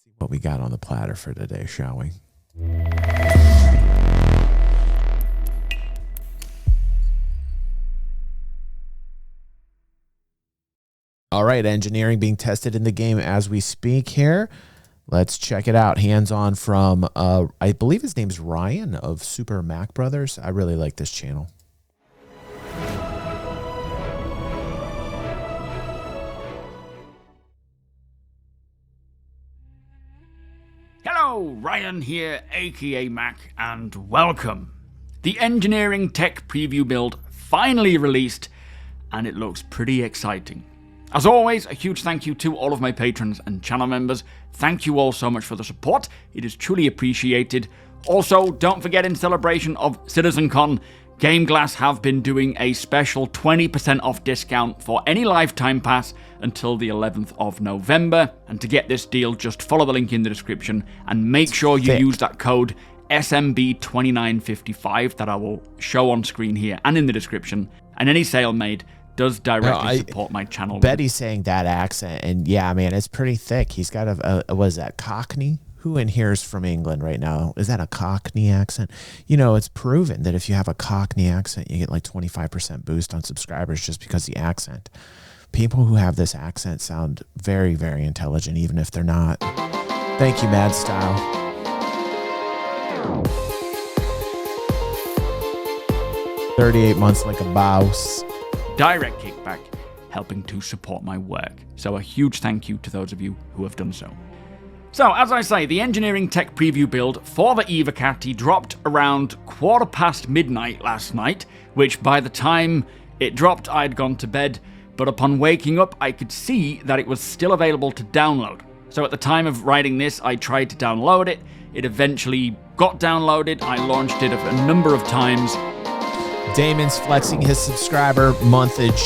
See what we got on the platter for today, shall we? All right, engineering being tested in the game as we speak here. Let's check it out. Hands-on from, I believe his name's Ryan of Super Mac Brothers. I really like this channel. Hello, Ryan here, aka Mac, and welcome. The engineering tech preview build finally released, and it looks pretty exciting. As always, a huge thank you to all of my patrons and channel members. Thank you all so much for the support. It is truly appreciated. Also, don't forget, in celebration of CitizenCon, GameGlass have been doing a special 20% off discount for any lifetime pass until the 11th of November. And to get this deal, just follow the link in the description and make sure you use that code SMB2955 that I will show on screen here and in the description. And any sale made does directly support my channel. Betty's saying that accent, and yeah, man, it's pretty thick. He's got a what is that, Cockney? Who in here is from England right now? Is that a Cockney accent? You know, it's proven that if you have a Cockney accent, you get like 25% boost on subscribers just because the accent. People who have this accent sound very, very intelligent, even if they're not. Thank you, Mad Style. "38 months like a boss." Direct kickback, helping to support my work. So a huge thank you to those of you who have done so. So, as I say, the engineering tech preview build for the Eva Catty dropped around midnight last night, which by the time it dropped, I'd gone to bed, but upon waking up, I could see that it was still available to download. So at the time of writing this, I tried to download it. It eventually got downloaded. I launched it a number of times. Damon's flexing his subscriber monthage.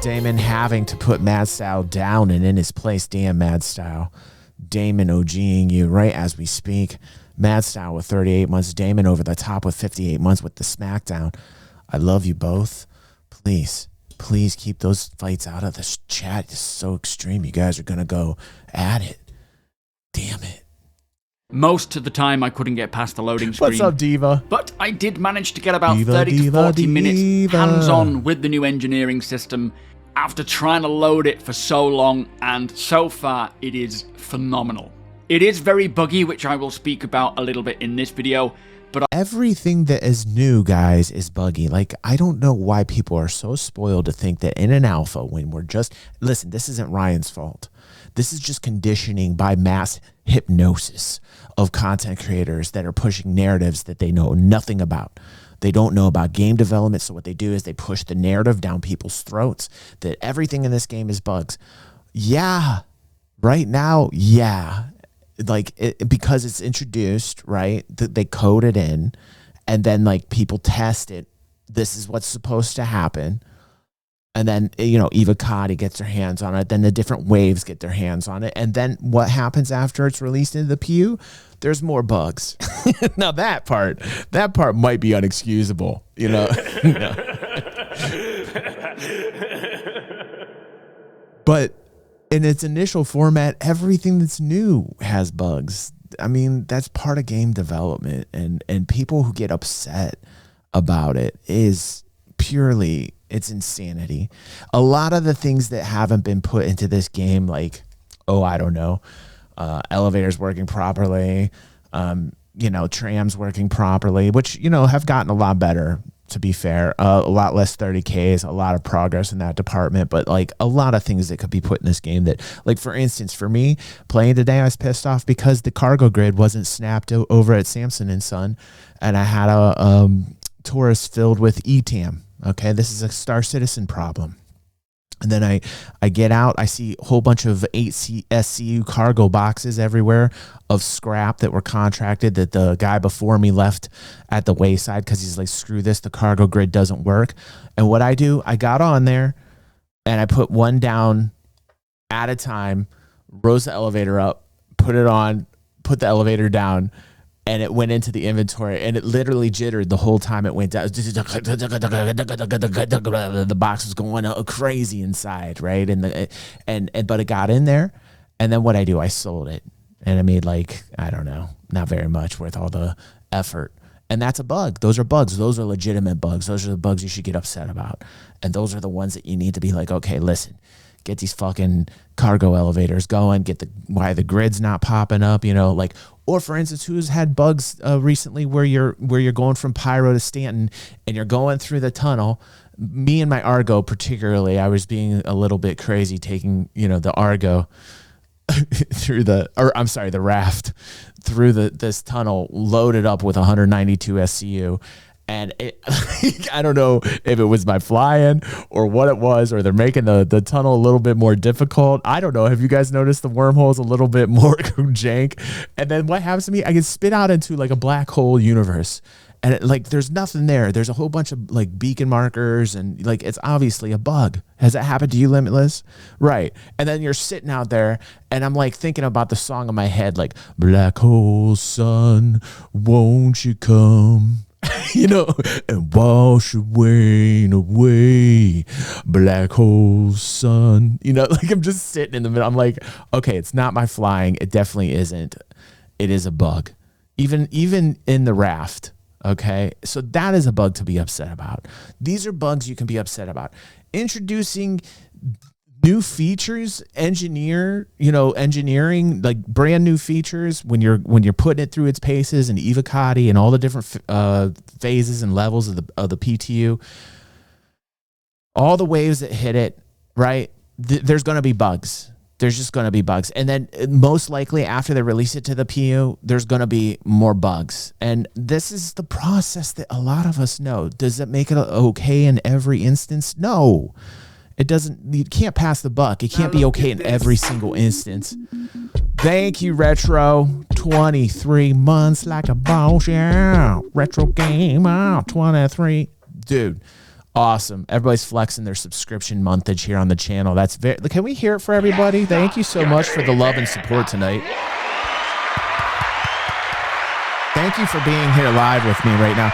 Damon having to put Mad Style down and in his place. Damn, Mad Style. Damon OGing you right as we speak. Mad Style with 38 months. Damon over the top with 58 months with the smackdown. I love you both. Please, please keep those fights out of this chat. It's so extreme. You guys are going to go at it. Damn it. Most of the time, I couldn't get past the loading screen. What's up, Diva? But I did manage to get about 30 to 40 minutes hands-on with the new engineering system after trying to load it for so long, and so far, it is phenomenal. It is very buggy, which I will speak about a little bit in this video, but everything that is new, guys, is buggy. Like, I don't know why people are so spoiled to think that in an alpha, when we're just... Listen, this isn't Ryan's fault. This is just conditioning by mass hypnosis of content creators that are pushing narratives that they know nothing about. They don't know about game development, so what they do is they push the narrative down people's throats that everything in this game is bugs. Yeah, right now, yeah. Like, because it's introduced, right? They code it in, and then, like, people test it. This is what's supposed to happen. And then, you know, Eva Catty gets their hands on it. Then the different waves get their hands on it. And then what happens after it's released into the PU? There's more bugs. Now that part might be unexcusable, you know. But in its initial format, everything that's new has bugs. I mean, that's part of game development. And people who get upset about it is purely... It's insanity. A lot of the things that haven't been put into this game, like, oh, I don't know, elevators working properly, you know, trams working properly, which, you know, have gotten a lot better, to be fair. A lot less 30Ks, a lot of progress in that department, but like a lot of things that could be put in this game that, like, for instance, for me, playing today, I was pissed off because the cargo grid wasn't snapped over at Samson & Son, and I had a Taurus filled with ETAM. Okay, this is a Star Citizen problem. And then I get out, I see a whole bunch of 8SCU cargo boxes everywhere of scrap that were contracted that the guy before me left at the wayside because he's like, screw this, the cargo grid doesn't work. And what I do, I got on there and I put one down at a time, rose the elevator up, put it on, put the elevator down, and it went into the inventory, and it literally jittered the whole time it went down. The box was going crazy inside, right? And but it got in there, and then what I do, I sold it, and I made like, I don't know, not very much worth all the effort. And that's a bug. Those are bugs. Those are legitimate bugs. Those are the bugs you should get upset about. And those are the ones that you need to be like, okay, listen, get these fucking cargo elevators going, why the grid's not popping up, like, or for instance, who's had bugs recently where you're going from Pyro to Stanton and you're going through the tunnel. Me and my Argo particularly, I was being a little bit crazy taking, the Argo the raft through this tunnel loaded up with 192 SCU. And I don't know if it was my flying or what it was, or they're making the tunnel a little bit more difficult. I don't know. Have you guys noticed the wormhole's a little bit more jank? And then what happens to me? I get spit out into like a black hole universe. And there's nothing there. There's a whole bunch of like beacon markers, and like it's obviously a bug. Has that happened to you, Limitless? Right. And then you're sitting out there, and I'm like thinking about the song in my head, like black hole sun, won't you come? And wash away, black hole sun. Like I'm just sitting in the middle. I'm like, okay, it's not my flying. It definitely isn't. It is a bug. Even in the raft. Okay, so that is a bug to be upset about. These are bugs you can be upset about. Introducing new features, engineering like brand new features when you're putting it through its paces and Evocati and all the different phases and levels of the PTU, all the waves that hit it, right? There's going to be bugs. There's just going to be bugs. And then most likely after they release it to the PU, there's going to be more bugs. And this is the process that a lot of us know. Does it make it okay in every instance? No. It doesn't. You can't pass the buck. It can't be okay in every single instance. Thank you, Retro. 23 months like a boss, yeah. Retro game out, 23. Dude. Awesome. Everybody's flexing their subscription monthage here on the channel. That's can we hear it for everybody? Thank you so much for the love and support tonight. Thank you for being here live with me right now.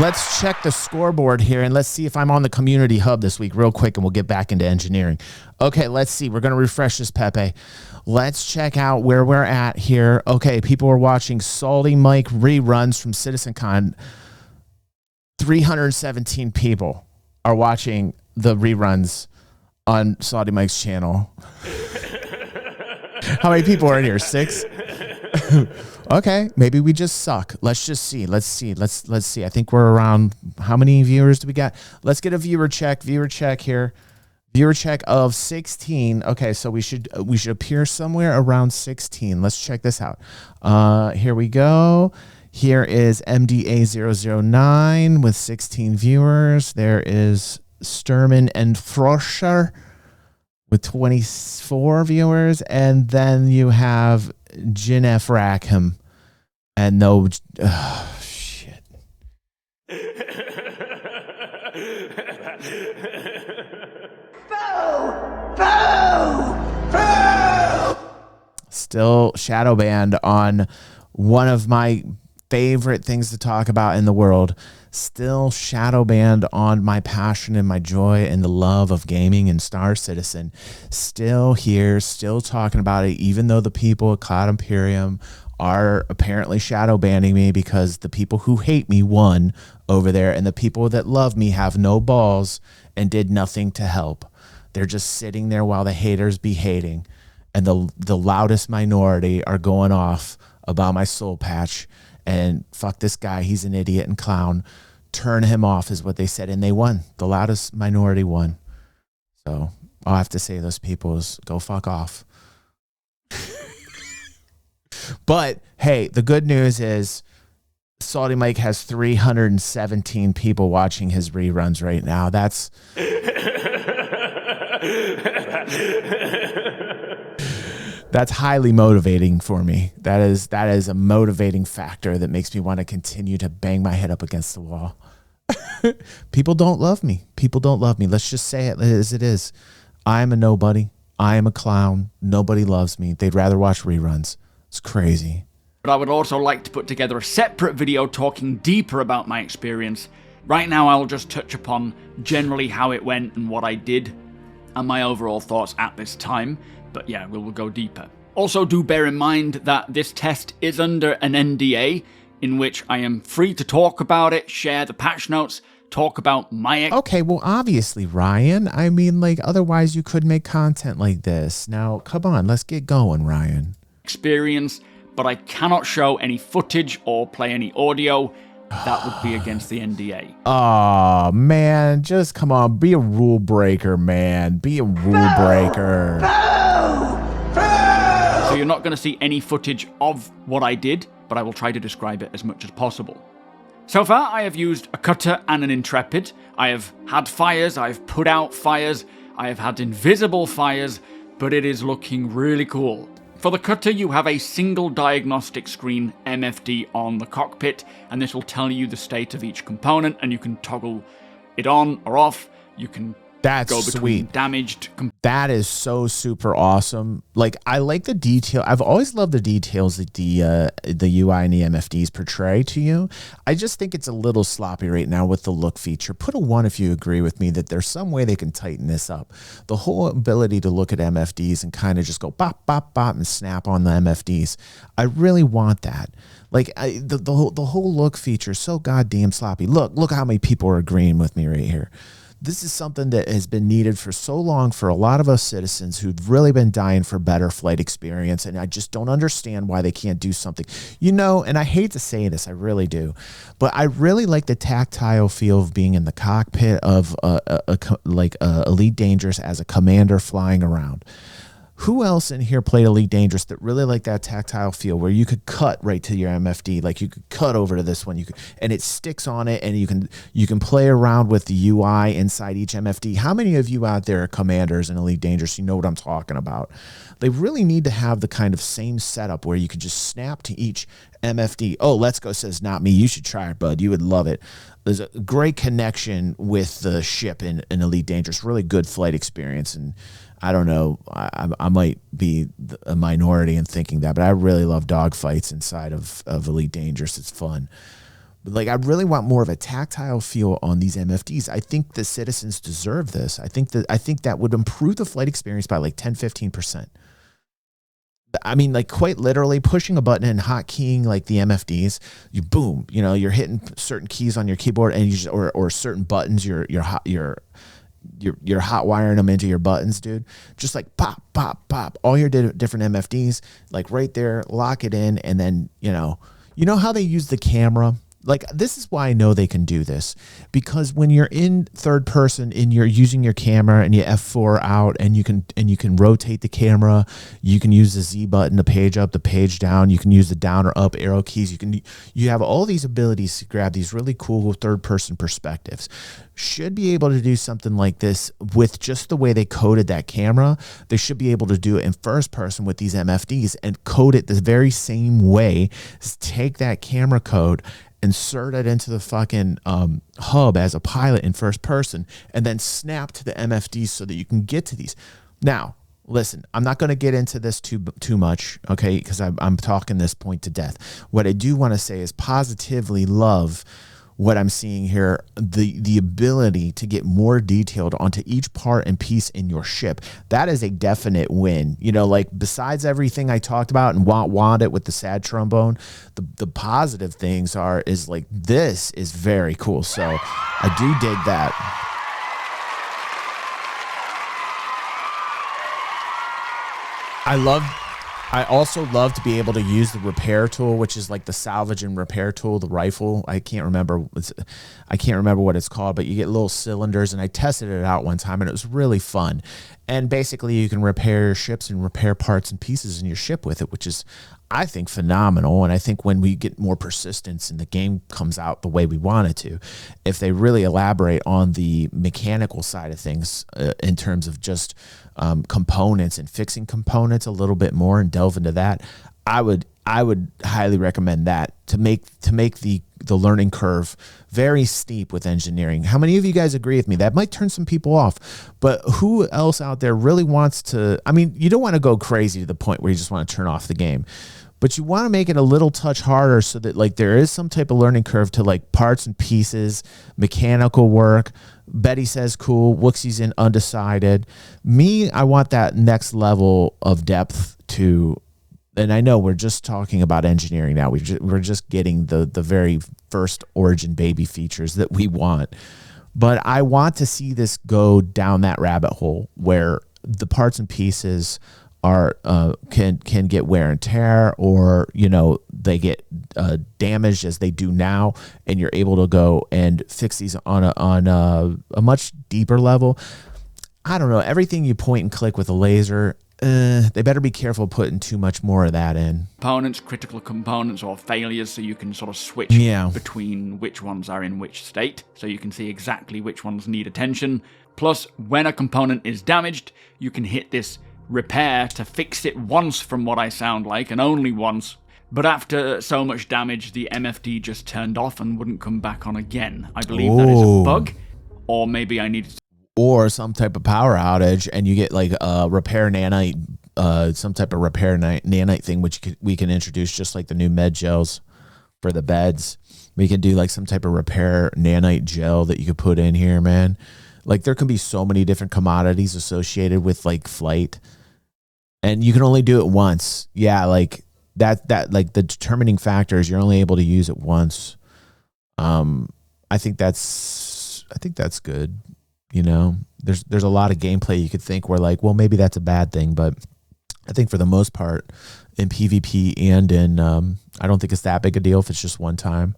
Let's check the scoreboard here and let's see if I'm on the community hub this week real quick, and we'll get back into engineering. Okay, let's see. We're going to refresh this, Pepe. Let's check out where we're at here. Okay, people are watching Salty Mike reruns from CitizenCon. 317 people are watching the reruns on Salty Mike's channel. How many people are in here? 6? Okay, maybe we just suck. Let's just see. Let's see. I think we're around, how many viewers do we got? Let's get a viewer check here. Viewer check of 16. Okay, so we should appear somewhere around 16. Let's check this out. Here we go. Here is MDA009 with 16 viewers. There is Sturman and Froscher with 24 viewers. And then you have Jinef Rackham and no... Oh, shit. Still shadow banned on one of my favorite things to talk about in the world. Still shadow banned on my passion and my joy and the love of gaming and Star Citizen. Still here, still talking about it, even though the people at Cloud Imperium are apparently shadow banning me because the people who hate me won over there, and the people that love me have no balls and did nothing to help. They're just sitting there while the haters be hating, and the loudest minority are going off about my soul patch. And fuck this guy, he's an idiot and clown. Turn him off is what they said, and they won. The loudest minority won. So all I have to say to those people is go fuck off. But hey, the good news is Salty Mike has 317 people watching his reruns right now. That's that's highly motivating for me. That is a motivating factor that makes me want to continue to bang my head up against the wall. People don't love me. People don't love me. Let's just say it as it is. I am a nobody. I am a clown. Nobody loves me. They'd rather watch reruns. It's crazy. but I would also like to put together a separate video talking deeper about my experience. Right now I'll just touch upon generally how it went and what I did and my overall thoughts at this time, but yeah, we'll go deeper. Also, do bear in mind that this test is under an NDA, in which I am free to talk about it, share the patch notes, talk about my... Okay, well, obviously, Ryan. I mean, like, otherwise you couldn't make content like this. Now, come on, let's get going, Ryan. ...experience, but I cannot show any footage or play any audio. That would be against the NDA. Oh, man, just come on, be a rule breaker, man. Be a rule breaker. So you're not going to see any footage of what I did, but I will try to describe it as much as possible. So far, I have used a cutter and an intrepid. I have had fires, I've put out fires, I have had invisible fires, but it is looking really cool. For the cutter, you have a single diagnostic screen MFD on the cockpit, and this will tell you the state of each component, and you can toggle it on or off. You can That's go between sweet. damaged. That is so super awesome. Like, I like the detail. I've always loved the details that the UI and the MFDs portray to you. I just think it's a little sloppy right now with the look feature. Put a 1 if you agree with me that there's some way they can tighten this up. The whole ability to look at MFDs and kind of just go bop, bop, bop and snap on the MFDs. I really want that. Like, the whole look feature is so goddamn sloppy. Look how many people are agreeing with me right here. This is something that has been needed for so long for a lot of us citizens who've really been dying for better flight experience, and I just don't understand why they can't do something. You know, and I hate to say this, I really do, but I really like the tactile feel of being in the cockpit of Elite Dangerous as a commander flying around. Who else in here played Elite Dangerous that really liked that tactile feel where you could cut right to your MFD, like you could cut over to this one, and it sticks on it, and you can play around with the UI inside each MFD. How many of you out there are commanders in Elite Dangerous? You know what I'm talking about. They really need to have the kind of same setup where you could just snap to each MFD. Oh, Let's Go says, not me. You should try it, bud. You would love it. There's a great connection with the ship in Elite Dangerous. Really good flight experience, and I don't know, I might be a minority in thinking that, but I really love dogfights inside of Elite Dangerous. It's fun. But like, I really want more of a tactile feel on these MFDs. I think the citizens deserve this. I think that would improve the flight experience by like 10-15%. I mean, like, quite literally pushing a button and hotkeying like the MFDs, you boom, you know, you're hitting certain keys on your keyboard, and you just, or certain buttons, you're hot wiring them into your buttons, dude. Just like pop, pop, pop. All your different MFDs, like right there, lock it in, and then you know how they use the camera. Like, this is why I know they can do this, because when you're in third person and you're using your camera and you F4 out, and you can rotate the camera, you can use the Z button, the page up, the page down, you can use the down or up arrow keys. You have all these abilities to grab these really cool third person perspectives. Should be able to do something like this with just the way they coded that camera. They should be able to do it in first person with these MFDs and code it the very same way. Just take that camera code, insert it into the fucking hub as a pilot in first person, and then snap to the MFDs so that you can get to these. Now, listen, I'm not going to get into this too much, okay, because I'm talking this point to death. What I do want to say is positively love what I'm seeing here, the ability to get more detailed onto each part and piece in your ship. That is a definite win. You know, like, besides everything I talked about and want it with the sad trombone, the positive things is like, this is very cool. So I do dig that. I also love to be able to use the repair tool, which is like the salvage and repair tool, the rifle. I can't remember what it's called, but you get little cylinders, and I tested it out one time, and it was really fun. And basically, you can repair your ships and repair parts and pieces in your ship with it, which is, I think, phenomenal. And I think when we get more persistence and the game comes out the way we want it to, if they really elaborate on the mechanical side of things in terms of just components and fixing components a little bit more and delve into that, I would highly recommend that to make the learning curve very steep with engineering. How many of you guys agree with me? That might turn some people off, but who else out there really wants to? I mean, you don't want to go crazy to the point where you just want to turn off the game, but you want to make it a little touch harder so that like there is some type of learning curve to like parts and pieces, mechanical work. Betty says cool. Wooksie's in undecided. Me, I want that next level of depth to, and I know we're just talking about engineering now. We're just getting the very first origin baby features that we want. But I want to see this go down that rabbit hole where the parts and pieces are can get wear and tear, or they get damaged as they do now, and you're able to go and fix these on a much deeper level. I don't know, everything you point and click with a laser, they better be careful putting too much more of that in. Components, critical components, or failures, so you can sort of switch between which ones are in which state, so you can see exactly which ones need attention. Plus, when a component is damaged, you can hit this repair to fix it once, from what I sound like, and only once. But after so much damage, the MFD just turned off and wouldn't come back on again. I believe that is a bug, or maybe I needed to... Or some type of power outage, and you get like a repair nanite, some type of repair nanite thing, which we can introduce just like the new med gels for the beds. We can do like some type of repair nanite gel that you could put in here, man. Like there can be so many different commodities associated with like flight, and you can only do it once. Yeah, like that like the determining factor is you're only able to use it once. I think that's good. There's a lot of gameplay you could think where like, well, maybe that's a bad thing, but I think for the most part in PvP and in I don't think it's that big a deal if it's just one time.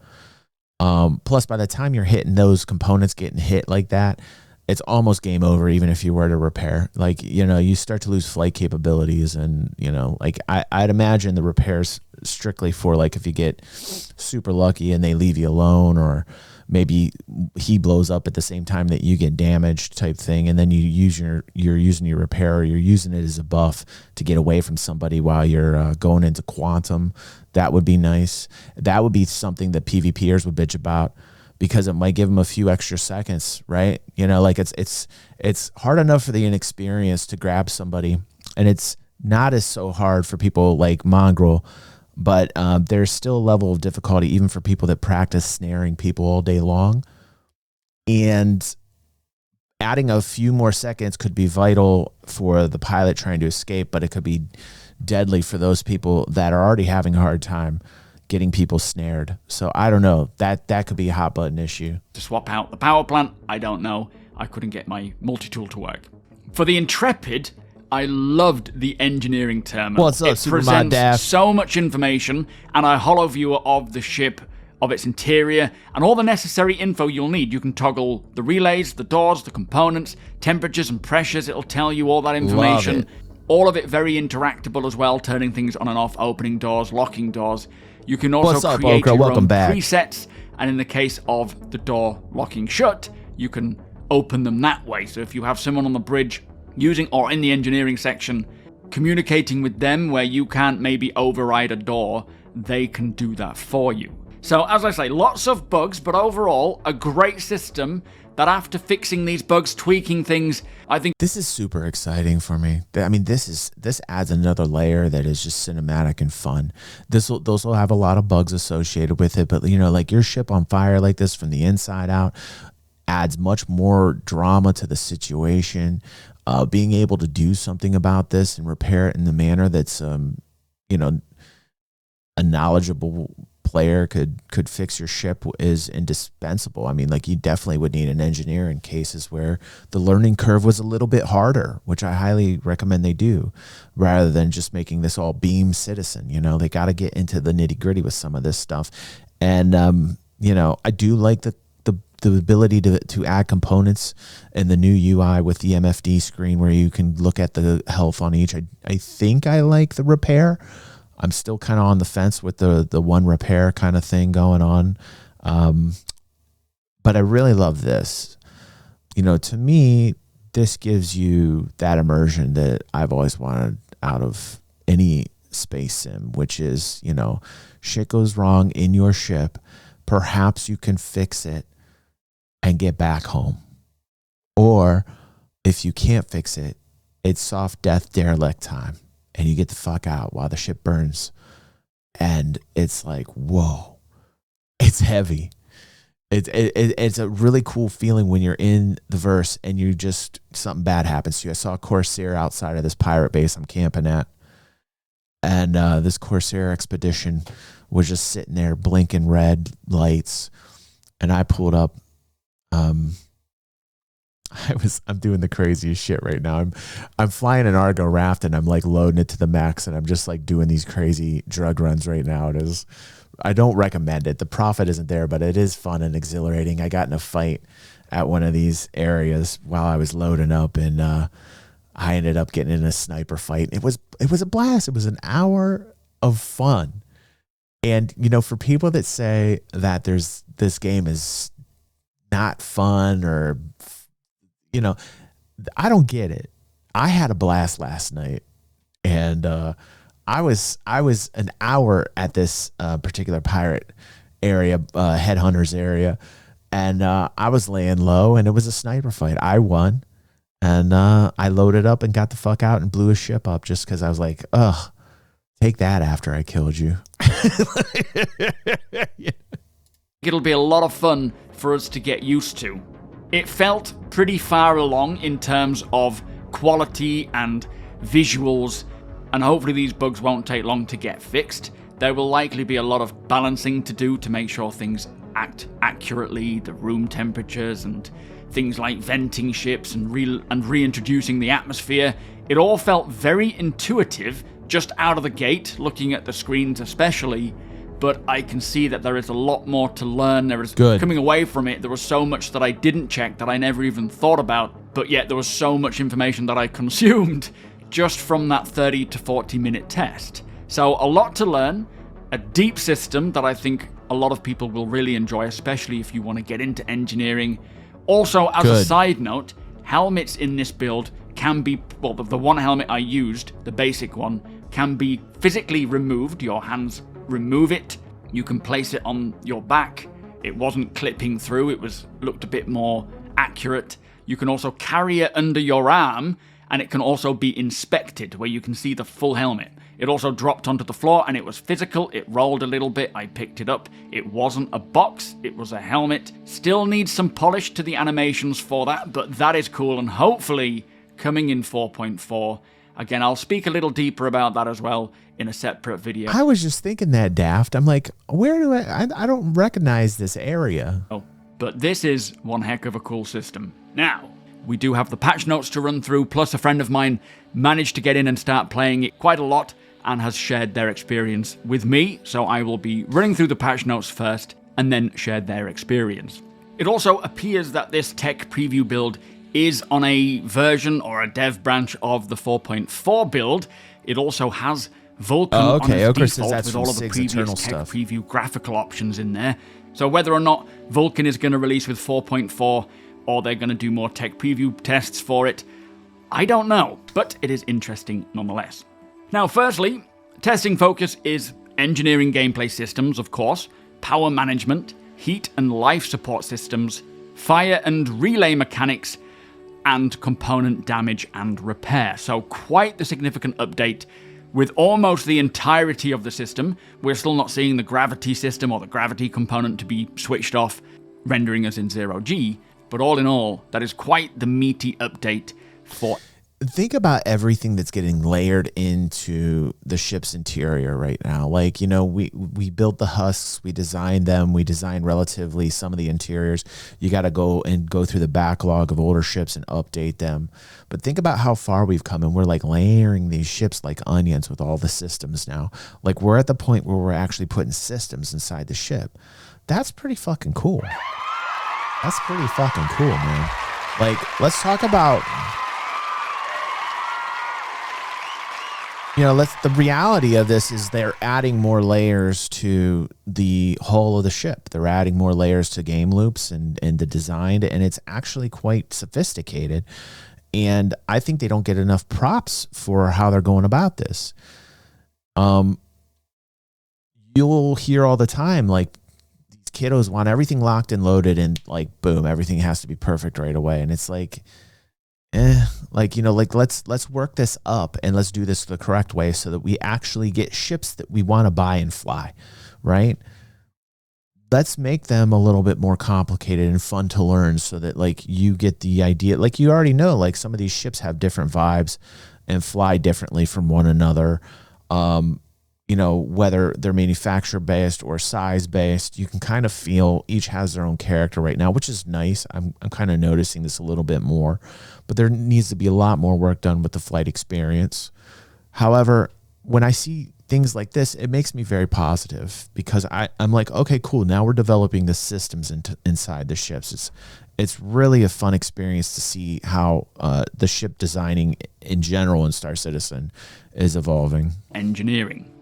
Plus by the time you're hitting those components getting hit like that, it's almost game over even if you were to repair. Like, you start to lose flight capabilities, and like I'd imagine the repairs strictly for like if you get super lucky and they leave you alone, or maybe he blows up at the same time that you get damaged type thing, and then you're using your repair, or you're using it as a buff to get away from somebody while you're going into quantum. That would be nice. That would be something that PvPers would bitch about, because it might give them a few extra seconds, right? Like it's hard enough for the inexperienced to grab somebody, and it's not as so hard for people like Mongrel. But there's still a level of difficulty even for people that practice snaring people all day long. And adding a few more seconds could be vital for the pilot trying to escape, but it could be deadly for those people that are already having a hard time getting people snared. So I don't know. That could be a hot button issue. To swap out the power plant, I don't know. I couldn't get my multi-tool to work. For the Intrepid, I loved the engineering terminal. What's up, it Superman presents Daft? so much information and a hollow view of the ship, of its interior, and all the necessary info you'll need. You can toggle the relays, the doors, the components, temperatures and pressures. It'll tell you all that information. Love it. All of it very interactable as well, turning things on and off, opening doors, locking doors. You can also create your own presets, and in the case of the door locking shut, you can open them that way. So if you have someone on the bridge using, or in the engineering section, communicating with them where you can't maybe override a door, they can do that for you. So as I say, lots of bugs, but overall a great system that after fixing these bugs, tweaking things, I think this is super exciting for me. I mean, this adds another layer that is just cinematic and fun. Those will have a lot of bugs associated with it, but like your ship on fire like this from the inside out adds much more drama to the situation. Being able to do something about this and repair it in the manner that's, a knowledgeable player could fix your ship is indispensable. I mean, like you definitely would need an engineer in cases where the learning curve was a little bit harder, which I highly recommend they do, rather than just making this all beam citizen. They got to get into the nitty gritty with some of this stuff. And, I do like the ability to add components in the new UI with the MFD screen where you can look at the health on each. I think I like the repair. I'm still kind of on the fence with the one repair kind of thing going on. But I really love this. To me, this gives you that immersion that I've always wanted out of any space sim, which is, shit goes wrong in your ship. Perhaps you can fix it and get back home. Or if you can't fix it, it's soft death derelict time and you get the fuck out while the ship burns And it's like, whoa, it's heavy. It's a really cool feeling when you're in the verse and you just, something bad happens to you. I saw a Corsair outside of this pirate base I'm camping at. And this Corsair expedition was just sitting there blinking red lights. And I pulled up. I'm doing the craziest shit right now. I'm flying an Argo raft and I'm like loading it to the max and I'm just like doing these crazy drug runs right now. I don't recommend it. The profit isn't there, but it is fun and exhilarating. I got in a fight at one of these areas while I was loading up, and I ended up getting in a sniper fight. It was a blast. It was an hour of fun. And, you know, for people that say that this game is not fun, or, you know, I don't get it. I had a blast last night, and I was an hour at this particular pirate area, headhunters area, and I was laying low, and it was a sniper fight. I won, and I loaded up and got the fuck out and blew a ship up just because I was like, ugh, take that after I killed you. Yeah. It'll be a lot of fun for us to get used to. It felt pretty far along in terms of quality and visuals, and hopefully these bugs won't take long to get fixed. There will likely be a lot of balancing to do to make sure things act accurately, the room temperatures and things like venting ships and reintroducing the atmosphere. It all felt very intuitive just out of the gate, looking at the screens especially, but I can see that there is a lot more to learn. There is coming away from it. There was so much that I didn't check that I never even thought about, but yet there was so much information that I consumed just from that 30 to 40 minute test. So a lot to learn, a deep system that I think a lot of people will really enjoy, especially if you want to get into engineering. Also, as a side note, helmets in this build can be, well, the one helmet I used, the basic one, can be physically removed. Your hands remove it. You can place it on your back. It wasn't clipping through. It looked a bit more accurate. You can also carry it under your arm, and it can also be inspected, where you can see the full helmet. It also dropped onto the floor, and it was physical. It rolled a little bit. I picked it up. It wasn't a box. It was a helmet. Still needs some polish to the animations for that, but that is cool, and hopefully coming in 4.4. Again, I'll speak a little deeper about that as well in a separate video. I was just thinking that, Daft. I'm like, where do I don't recognize this area. Oh, but this is one heck of a cool system. Now, we do have the patch notes to run through, plus a friend of mine managed to get in and start playing it quite a lot and has shared their experience with me, so I will be running through the patch notes first and then share their experience. It also appears that this tech preview build is on a version or a dev branch of the 4.4 build. It also has Vulkan on its default with all of the previous tech preview graphical options in there. So whether or not Vulkan is going to release with 4.4 or they're going to do more tech preview tests for it, I don't know, but it is interesting nonetheless. Now, firstly, testing focus is engineering gameplay systems, of course, power management, heat and life support systems, fire and relay mechanics, and component damage and repair. So quite the significant update with almost the entirety of the system. We're still not seeing the gravity system or the gravity component to be switched off, rendering us in 0G. But all in all, that is quite the meaty update for... Think about everything that's getting layered into the ship's interior right now. Like, you know, we built the husks, we designed them, we designed relatively some of the interiors. You got to go through the backlog of older ships and update them. But think about how far we've come, and we're like layering these ships like onions with all the systems now. Like, we're at the point where we're actually putting systems inside the ship. That's pretty fucking cool. That's pretty fucking cool, man. Like, let's talk about... You know, the reality of this is they're adding more layers to the hull of the ship. They're adding more layers to game loops and the design, and it's actually quite sophisticated. And I think they don't get enough props for how they're going about this. You'll hear all the time, like, these kiddos want everything locked and loaded, and like, boom, everything has to be perfect right away. And it's like, like, you know, like let's work this up and let's do this the correct way so that we actually get ships that we want to buy and fly, right? Let's make them a little bit more complicated and fun to learn so that like you get the idea. Like you already know, like some of these ships have different vibes and fly differently from one another. You know, whether they're manufacturer based or size based, you can kind of feel each has their own character right now, which is nice. I'm kind of noticing this a little bit more, but there needs to be a lot more work done with the flight experience. However, when I see things like this, it makes me very positive because I'm like, okay, cool. Now we're developing the systems inside the ships. It's really a fun experience to see how the ship designing in general in Star Citizen is evolving. Engineering.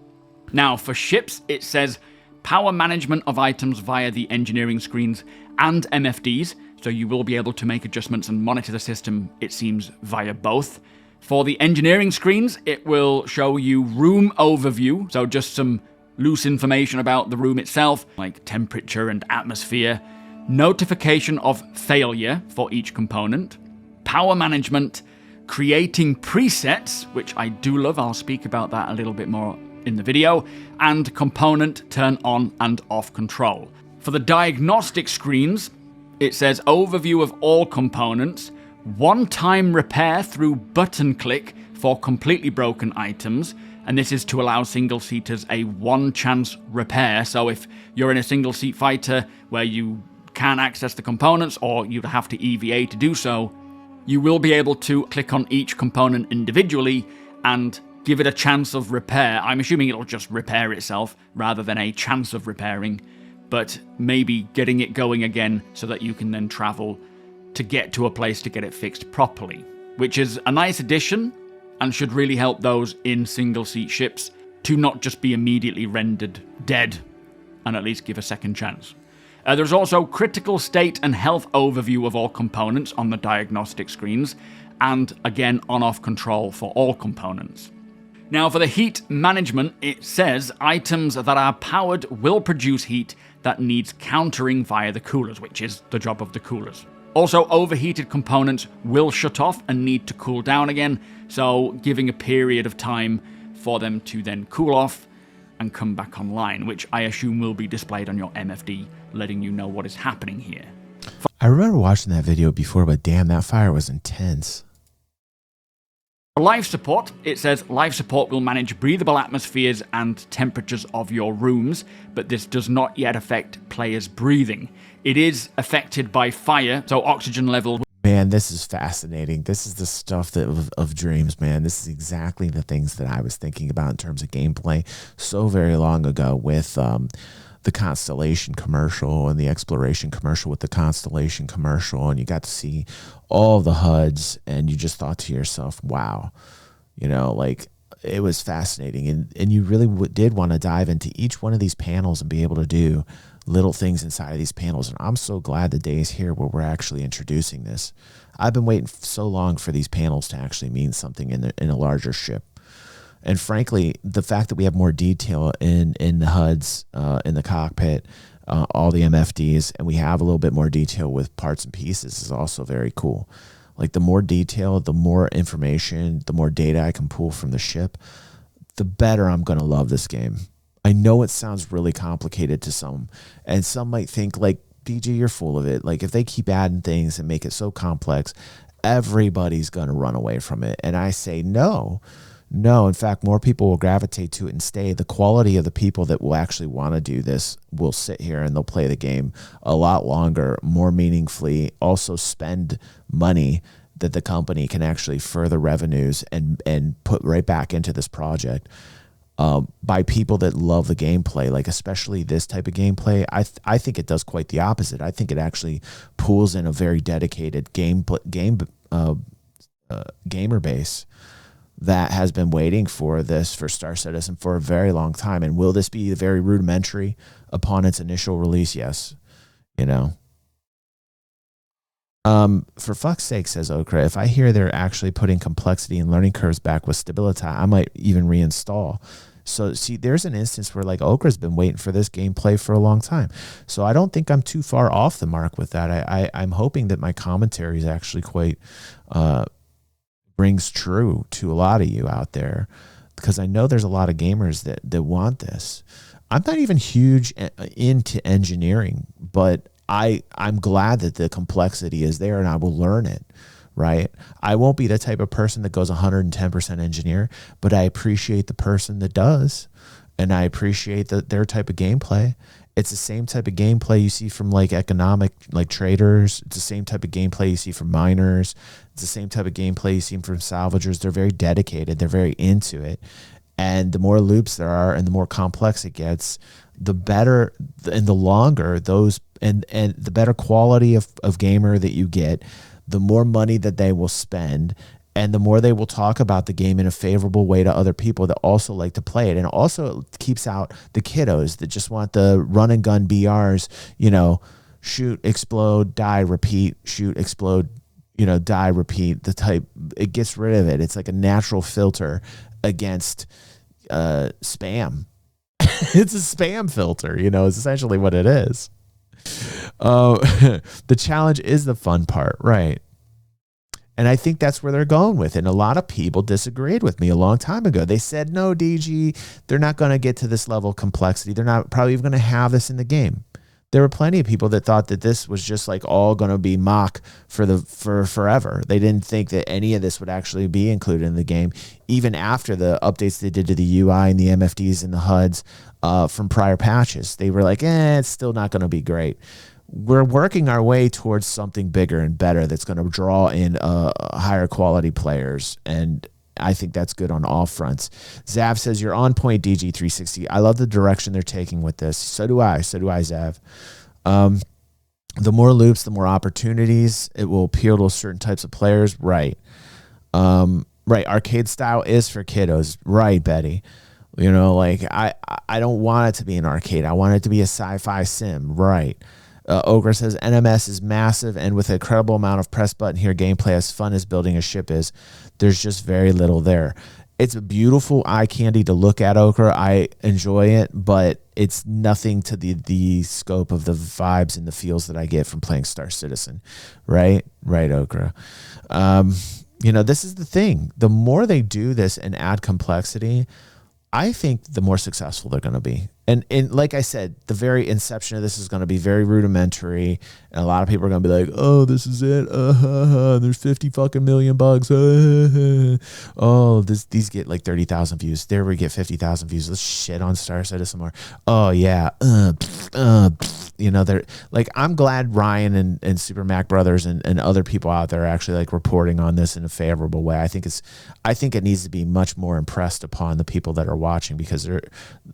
Now, for ships, it says power management of items via the engineering screens and MFDs, so you will be able to make adjustments and monitor the system, it seems, via both. For the engineering screens, it will show you room overview, so just some loose information about the room itself, like temperature and atmosphere, notification of failure for each component, power management, creating presets, which I do love, I'll speak about that a little bit more in the video, and component turn on and off control. For the diagnostic screens, it says overview of all components, one-time repair through button click for completely broken items, and this is to allow single-seaters a one-chance repair. So if you're in a single-seat fighter where you can access the components or you'd have to EVA to do so, you will be able to click on each component individually and give it a chance of repair. I'm assuming it'll just repair itself rather than a chance of repairing, but maybe getting it going again so that you can then travel to get to a place to get it fixed properly, which is a nice addition and should really help those in single-seat ships to not just be immediately rendered dead and at least give a second chance. There's also critical state and health overview of all components on the diagnostic screens, and again on-off control for all components. Now for the heat management, it says items that are powered will produce heat that needs countering via the coolers, which is the job of the coolers. Also, overheated components will shut off and need to cool down again, so giving a period of time for them to then cool off and come back online, which I assume will be displayed on your MFD, letting you know what is happening here. I remember watching that video before, but damn, that fire was intense. For life support, it says life support will manage breathable atmospheres and temperatures of your rooms, but this does not yet affect players' breathing. It is affected by fire, so oxygen level. Man, this is fascinating. This is the stuff that of dreams, man. This is exactly the things that I was thinking about in terms of gameplay so very long ago with the Constellation commercial and the exploration commercial with the Constellation commercial, and you got to see all the HUDs and you just thought to yourself, wow, you know, like it was fascinating. And you really did want to dive into each one of these panels and be able to do little things inside of these panels. And I'm so glad the day is here where we're actually introducing this. I've been waiting so long for these panels to actually mean something in a larger ship. And frankly, the fact that we have more detail in the HUDs, in the cockpit, all the MFDs, and we have a little bit more detail with parts and pieces is also very cool. Like the more detail, the more information, the more data I can pull from the ship, the better I'm going to love this game. I know it sounds really complicated to some, and some might think like, DG, you're full of it. Like if they keep adding things and make it so complex, everybody's going to run away from it. And I say, no, in fact, more people will gravitate to it and stay. The quality of the people that will actually want to do this will sit here and they'll play the game a lot longer, more meaningfully, also spend money that the company can actually further revenues and put right back into this project. By people that love the gameplay, like especially this type of gameplay, I think it does quite the opposite. I think it actually pulls in a very dedicated gamer base that has been waiting for this for Star Citizen for a very long time. And will this be very rudimentary upon its initial release? Yes, you know. For fuck's sake, says Okra, if I hear they're actually putting complexity and learning curves back with Stability, I might even reinstall. So see, there's an instance where like Okra's been waiting for this gameplay for a long time. So I don't think I'm too far off the mark with that. I'm hoping that my commentary is actually quite rings true to a lot of you out there, because I know there's a lot of gamers that want this. I'm not even huge into engineering, but I'm glad that the complexity is there and I will learn it, right? I won't be the type of person that goes 110% engineer, but I appreciate the person that does, and I appreciate their type of gameplay. It's the same type of gameplay you see from like economic, like traders. It's the same type of gameplay you see from miners. It's the same type of gameplay you see from salvagers. They're very dedicated. They're very into it. And the more loops there are and the more complex it gets, the better and the longer those and the better quality of gamer that you get, the more money that they will spend, and the more they will talk about the game in a favorable way to other people that also like to play it. And also it keeps out the kiddos that just want the run and gun BRs, you know, shoot, explode, die, repeat, shoot, explode, you know, die, repeat, the type. It gets rid of it. It's like a natural filter against spam. It's a spam filter, you know, is essentially what it is. The challenge is the fun part, right? And I think that's where they're going with it. And a lot of people disagreed with me a long time ago. They said, no, DG, they're not going to get to this level of complexity. They're not probably even going to have this in the game. There were plenty of people that thought that this was just like all going to be mock for forever. They didn't think that any of this would actually be included in the game, even after the updates they did to the UI and the MFDs and the HUDs from prior patches. They were like, it's still not going to be great. We're working our way towards something bigger and better that's going to draw in higher quality players, and I think that's good on all fronts. Zav says, you're on point, DG360. I love the direction they're taking with this. So do I, Zav. The more loops, the more opportunities. It will appeal to certain types of players. Right. Right. Arcade style is for kiddos. Right, Betty. You know, like I don't want it to be an arcade. I want it to be a sci-fi sim. Right. Ogre says, NMS is massive, and with an incredible amount of press button here, gameplay as fun as building a ship is, there's just very little there. It's a beautiful eye candy to look at, Okra. I enjoy it, but it's nothing to the scope of the vibes and the feels that I get from playing Star Citizen. Right, Okra. You know, this is the thing. The more they do this and add complexity, I think the more successful they're going to be. And like I said, the very inception of this is going to be very rudimentary. And a lot of people are going to be like, oh, this is it. There's 50 fucking million bugs. Oh, these get like 30,000 views. There we get 50,000 views. Let's shit on Star Citizen more. Oh, yeah. You know, they're like, I'm glad Ryan and Super Mac Brothers and other people out there are actually like reporting on this in a favorable way. I think it needs to be much more impressed upon the people that are watching, because it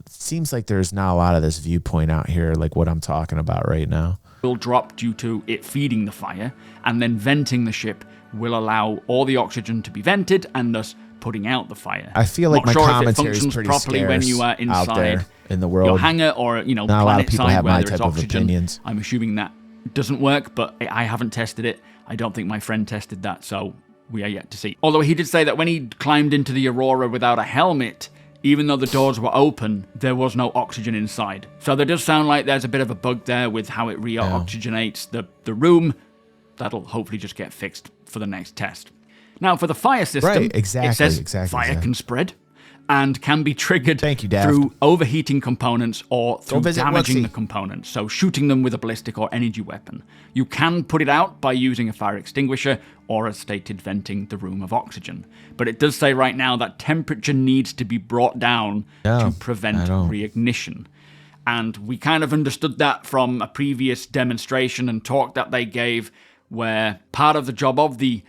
seems like there's not a lot of this viewpoint out here, like what I'm talking about right now. Will drop due to it feeding the fire, and then venting the ship will allow all the oxygen to be vented and thus putting out the fire. I feel like my commentary is pretty properly when you are inside out there in the world. Your hangar, or not a lot of planet people side have where my there is type of oxygen. opinions. I'm assuming that doesn't work, but I haven't tested it. I don't think my friend tested that, so we are yet to see. Although he did say that when he climbed into the Aurora without a helmet, even though the doors were open, there was no oxygen inside. So there does sound like there's a bit of a bug there with how it re-oxygenates the room. That'll hopefully just get fixed for the next test. Now, for the fire system, right, exactly, it says fire can spread and can be triggered through overheating components or through damaging the components, so shooting them with a ballistic or energy weapon. You can put it out by using a fire extinguisher or, as stated, venting the room of oxygen. But it does say right now that temperature needs to be brought down to prevent reignition. And we kind of understood that from a previous demonstration and talk that they gave, where part of the job of the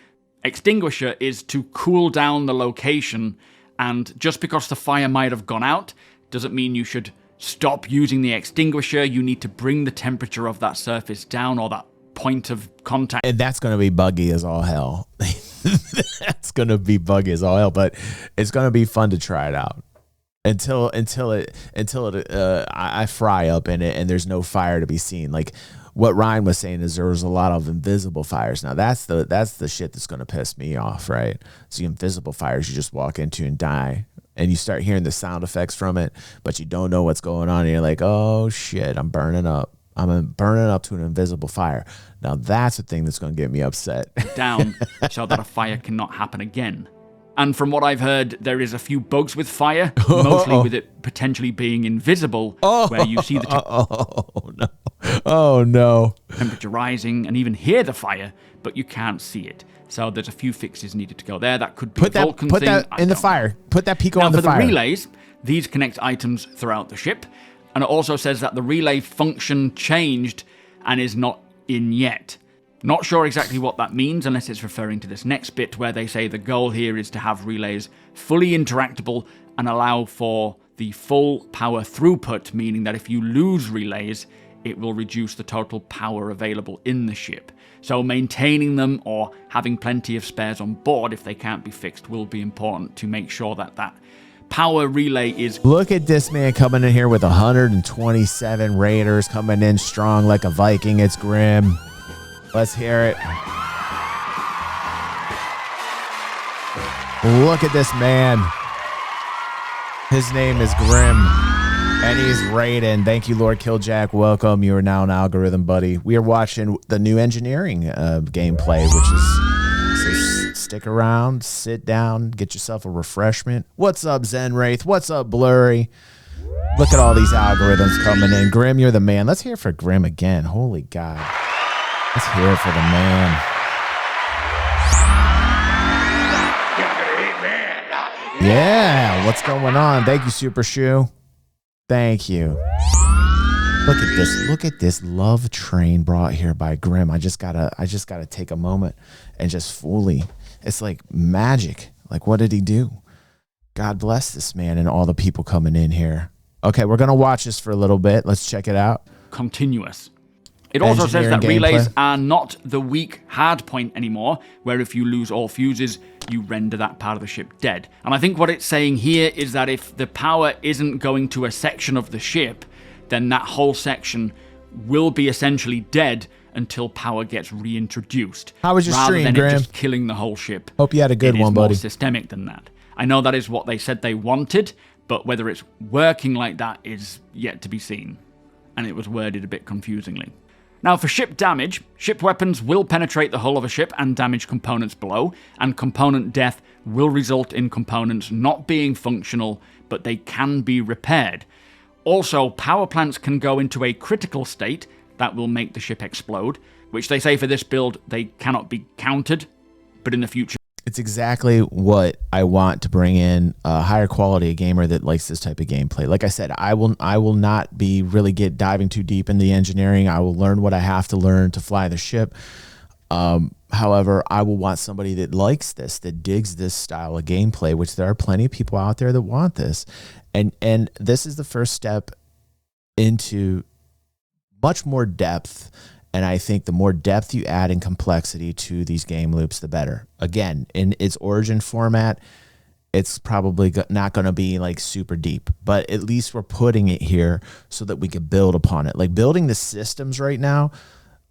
extinguisher is to cool down the location. And just because the fire might have gone out doesn't mean you should stop using the extinguisher. You need to bring the temperature of that surface down, or that point of contact. And that's going to be buggy as all hell. That's going to be buggy as all hell, but it's going to be fun to try it out until I fry up in it and there's no fire to be seen. Like what Ryan was saying is there was a lot of invisible fires. Now that's the shit that's going to piss me off, right? So the invisible fires you just walk into and die, and you start hearing the sound effects from it, but you don't know what's going on, and you're like, oh shit, I'm burning up. I'm going to burn it up to an invisible fire. Now that's the thing that's going to get me upset. Down so that a fire cannot happen again. And from what I've heard, there is a few bugs with fire, mostly with it potentially being invisible, where you see the temperature rising and even hear the fire, but you can't see it. So there's a few fixes needed to go there. That could be a Vulcan thing. Put that in the fire. Put that Pico on the fire. Now for the relays, these connect items throughout the ship, and it also says that the relay function changed and is not in yet. Not sure exactly what that means unless it's referring to this next bit where they say the goal here is to have relays fully interactable and allow for the full power throughput, meaning that if you lose relays, it will reduce the total power available in the ship. So maintaining them or having plenty of spares on board if they can't be fixed will be important to make sure that that power relay is... Look at this man coming in here with 127 Raiders coming in strong like a Viking. It's Grim. Let's hear it. Look at this man. His name is Grim, and he's Raiden. Thank you, Lord Killjack. Welcome. You are now an algorithm, buddy. We are watching the new engineering gameplay, which is... So stick around, sit down, get yourself a refreshment. What's up, Zen Wraith? What's up, Blurry? Look at all these algorithms coming in. Grim, you're the man. Let's hear it for Grim again. Holy God. Let's hear it for the man. Yeah, what's going on? Thank you, Super Shoe. Thank you. Look at this. Look at this love train brought here by Grim. I just gotta take a moment and just fully. It's like magic. Like, what did he do? God bless this man and all the people coming in here. Okay, we're gonna watch this for a little bit. Let's check it out. Continuous. It also says that relays are not the weak hard point anymore, where if you lose all fuses, you render that part of the ship dead. And I think what it's saying here is that if the power isn't going to a section of the ship, then that whole section will be essentially dead until power gets reintroduced. How was your stream, Graham? Rather than it just killing the whole ship. Hope you had a good one, buddy. It is more systemic than that. I know that is what they said they wanted, but whether it's working like that is yet to be seen. And it was worded a bit confusingly. Now, for ship damage, ship weapons will penetrate the hull of a ship and damage components below, and component death will result in components not being functional, but they can be repaired. Also, power plants can go into a critical state that will make the ship explode, which they say for this build they cannot be countered, but in the future... It's exactly what I want to bring in a higher quality gamer that likes this type of gameplay. Like I said, I will not be really diving too deep in the engineering. I will learn what I have to learn to fly the ship. However, I will want somebody that likes this, that digs this style of gameplay, which there are plenty of people out there that want this. And this is the first step into much more depth. And I think the more depth you add in complexity to these game loops, the better. Again, in its origin format, it's probably not going to be like super deep, but at least we're putting it here so that we can build upon it. Like building the systems right now,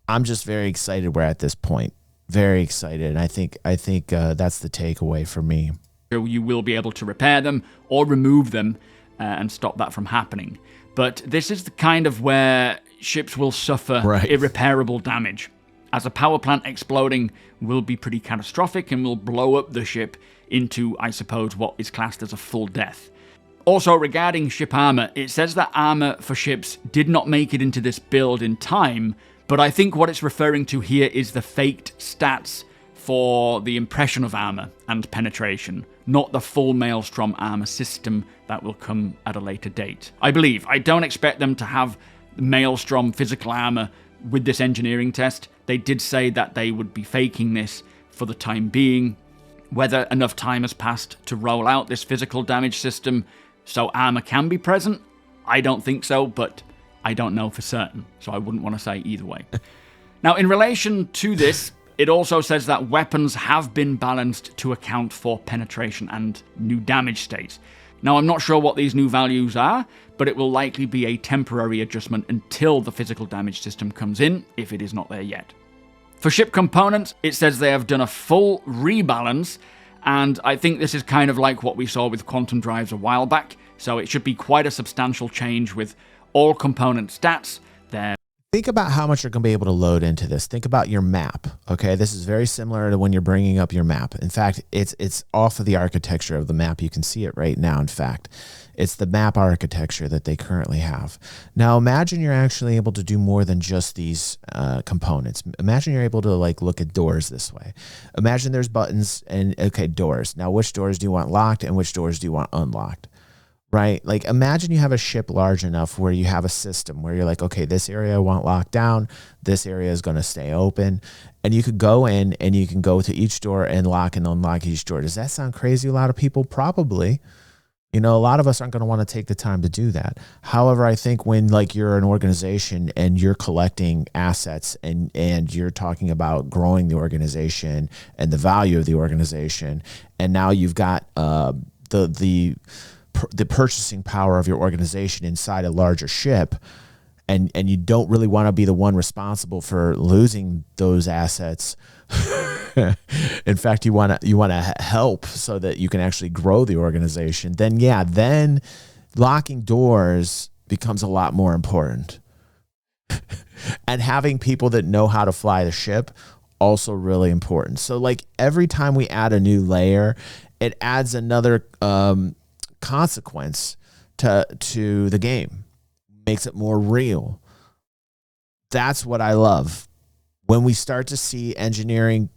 I'm just very excited we're at this point. Very excited. And I think that's the takeaway for me. You will be able to repair them or remove them and stop that from happening. But this is the kind of where ships will suffer irreparable damage, as a power plant exploding will be pretty catastrophic and will blow up the ship into, I suppose, what is classed as a full death. Also, regarding ship armor, it says that armor for ships did not make it into this build in time, but I think what it's referring to here is the faked stats for the impression of armor and penetration, not the full Maelstrom armor system that will come at a later date. I don't expect them to have Maelstrom physical armor with this engineering test. They did say that they would be faking this for the time being. Whether enough time has passed to roll out this physical damage system so armor can be present, I don't think so, but I don't know for certain, so I wouldn't want to say either way. Now, in relation to this, it also says that weapons have been balanced to account for penetration and new damage states. Now, I'm not sure what these new values are, but it will likely be a temporary adjustment until the physical damage system comes in, if it is not there yet. For ship components, it says they have done a full rebalance, and I think this is kind of like what we saw with quantum drives a while back, so it should be quite a substantial change with all component stats. think about how much you're going to be able to load into this. Think about your map. Okay, this is very similar to when you're bringing up your map. In fact, it's off of the architecture of the map. You can see it right now. In fact, it's the map architecture that they currently have. Now, imagine you're actually able to do more than just these components. Imagine you're able to like look at doors this way. Imagine there's buttons and okay, doors. Now, which doors do you want locked and which doors do you want unlocked? Right? Like imagine you have a ship large enough where you have a system where you're like, okay, this area I want locked down. This area is going to stay open. And you could go in and you can go to each door and lock and unlock each door. Does that sound crazy? A lot of people probably, you know, a lot of us aren't going to want to take the time to do that. However, I think when like you're an organization and you're collecting assets and you're talking about growing the organization and the value of the organization, and now you've got the purchasing power of your organization inside a larger ship, and you don't really want to be the one responsible for losing those assets. In fact, you want to help so that you can actually grow the organization. Then locking doors becomes a lot more important. And having people that know how to fly the ship also really important. So like every time we add a new layer, it adds another consequence to the game, makes it more real. That's what I love. When we start to see engineering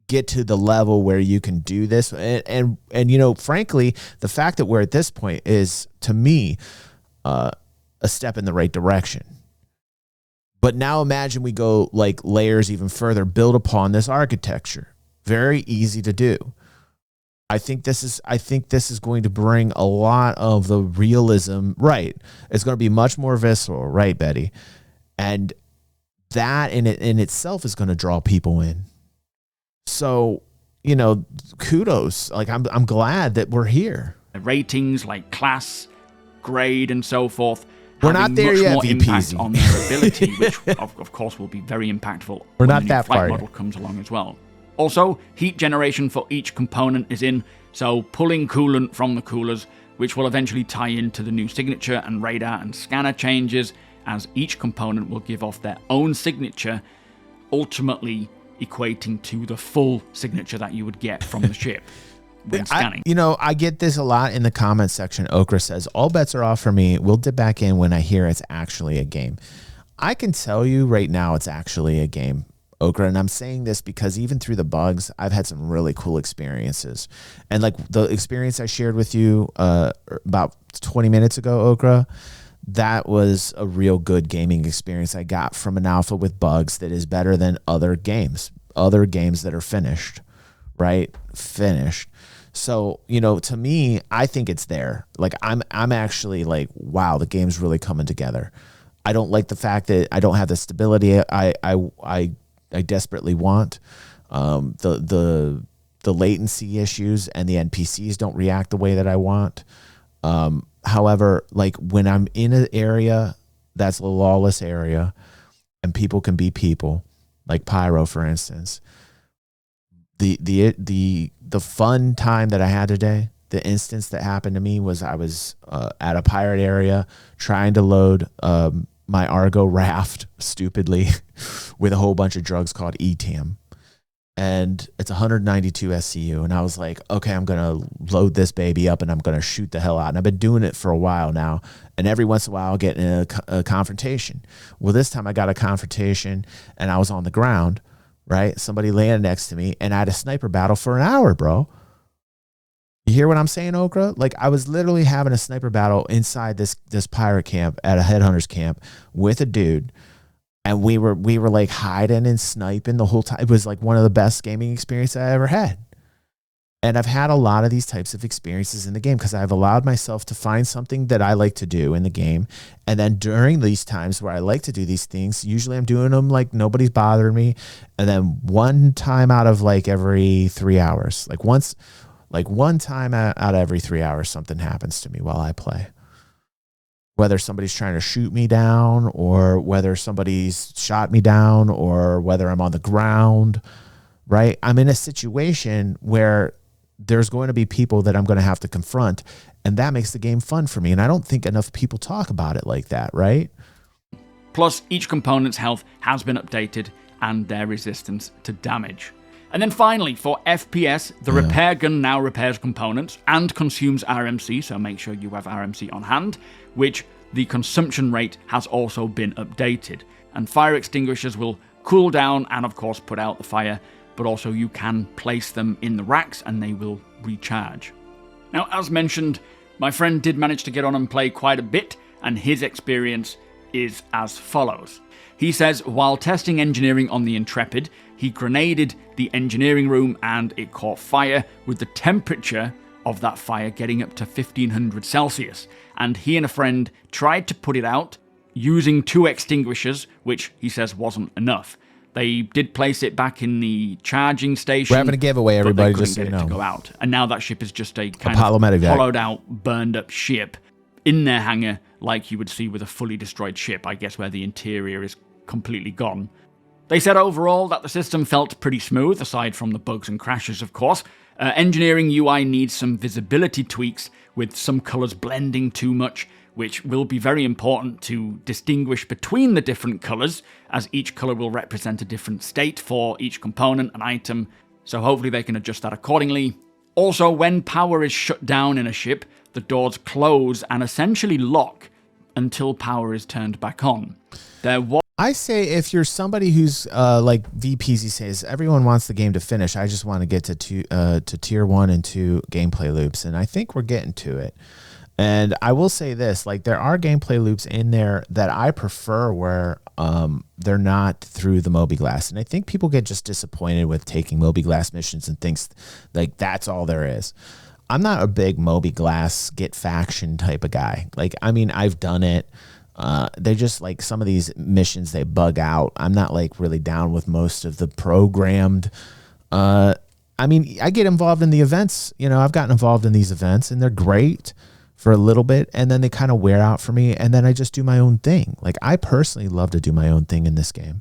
get to the level where you can do this, and you know, frankly, the fact that we're at this point is, to me, a step in the right direction. But now imagine we go like layers even further, build upon this architecture. Very easy to do. I think this is going to bring a lot of the realism, right? It's going to be much more visceral, right, Betty? And that in itself is going to draw people in. So, you know, kudos. Like I'm glad that we're here. Ratings like class, grade, and so forth. We're not there yet, much more impact on their ability, which of course will be very impactful. We're when not the new that flight far model yet. comes along as well. Also, heat generation for each component is in, so pulling coolant from the coolers, which will eventually tie into the new signature and radar and scanner changes, as each component will give off their own signature, ultimately equating to the full signature that you would get from the ship when scanning. I get this a lot in the comments section. Okra says, all bets are off for me. We'll dip back in when I hear it's actually a game. I can tell you right now it's actually a game, Okra, and I'm saying this because even through the bugs, I've had some really cool experiences. And like the experience I shared with you about 20 minutes ago, Okra, that was a real good gaming experience I got from an alpha with bugs that is better than other games that are finished, right? Finished. So, you know, to me, I think it's there. Like I'm actually like, wow, the game's really coming together. I don't like the fact that I don't have the stability I desperately want. The latency issues and the NPCs don't react the way that I want. However, like when I'm in an area that's a lawless area and people can be people, like Pyro, for instance, the fun time that I had today, the instance that happened to me was I was at a pirate area trying to load my Argo raft stupidly with a whole bunch of drugs called ETAM. And it's 192 SCU. And I was like, okay, I'm going to load this baby up and I'm going to shoot the hell out. And I've been doing it for a while now. And every once in a while I'll get in a confrontation. Well, this time I got a confrontation and I was on the ground, right? Somebody landed next to me and I had a sniper battle for an hour, bro. You hear what I'm saying, Okra? Like I was literally having a sniper battle inside this pirate camp at a headhunter's camp with a dude. And we were like hiding and sniping the whole time. It was like one of the best gaming experiences I ever had. And I've had a lot of these types of experiences in the game because I've allowed myself to find something that I like to do in the game. And then during these times where I like to do these things, usually I'm doing them like nobody's bothering me. And then one time out of like every 3 hours, one time out of every 3 hours, something happens to me while I play. Whether somebody's trying to shoot me down or whether somebody's shot me down or whether I'm on the ground, right? I'm in a situation where there's going to be people that I'm going to have to confront, and that makes the game fun for me. And I don't think enough people talk about it like that, right? Plus, each component's health has been updated and their resistance to damage. And then finally, for FPS, the repair gun now repairs components and consumes RMC, so make sure you have RMC on hand, which the consumption rate has also been updated. And fire extinguishers will cool down and of course put out the fire, but also you can place them in the racks and they will recharge. Now, as mentioned, my friend did manage to get on and play quite a bit, and his experience is as follows. He says while testing engineering on the Intrepid, he grenaded the engineering room and it caught fire, with the temperature of that fire getting up to 1500 Celsius. And he and a friend tried to put it out using 2 extinguishers, which he says wasn't enough. They did place it back in the charging station. We're having a giveaway, everybody, just so you know. To go out. And now that ship is just a kind Apollo of Medevac. hollowed out, burned up ship in their hangar, like you would see with a fully destroyed ship, I guess, where the interior is completely gone. They said overall that the system felt pretty smooth, aside from the bugs and crashes, of course. Engineering UI needs some visibility tweaks, with some colours blending too much, which will be very important to distinguish between the different colours, as each colour will represent a different state for each component and item, so hopefully they can adjust that accordingly. Also, when power is shut down in a ship, the doors close and essentially lock until power is turned back on. I say if you're somebody who's like VPZ says, everyone wants the game to finish. I just want to get to tier 1 and 2 gameplay loops, and I think we're getting to it. And I will say this, like there are gameplay loops in there that I prefer where they're not through the Moby-Glass. And I think people get just disappointed with taking Moby-Glass missions and thinks like that's all there is. I'm not a big Moby-Glass get faction type of guy. Like, I mean, I've done it. They're just like some of these missions, they bug out. I'm not like really down with most of the programmed. I mean, I get involved in the events. You know, I've gotten involved in these events and they're great for a little bit, and then they kind of wear out for me, and then I just do my own thing. Like, I personally love to do my own thing in this game.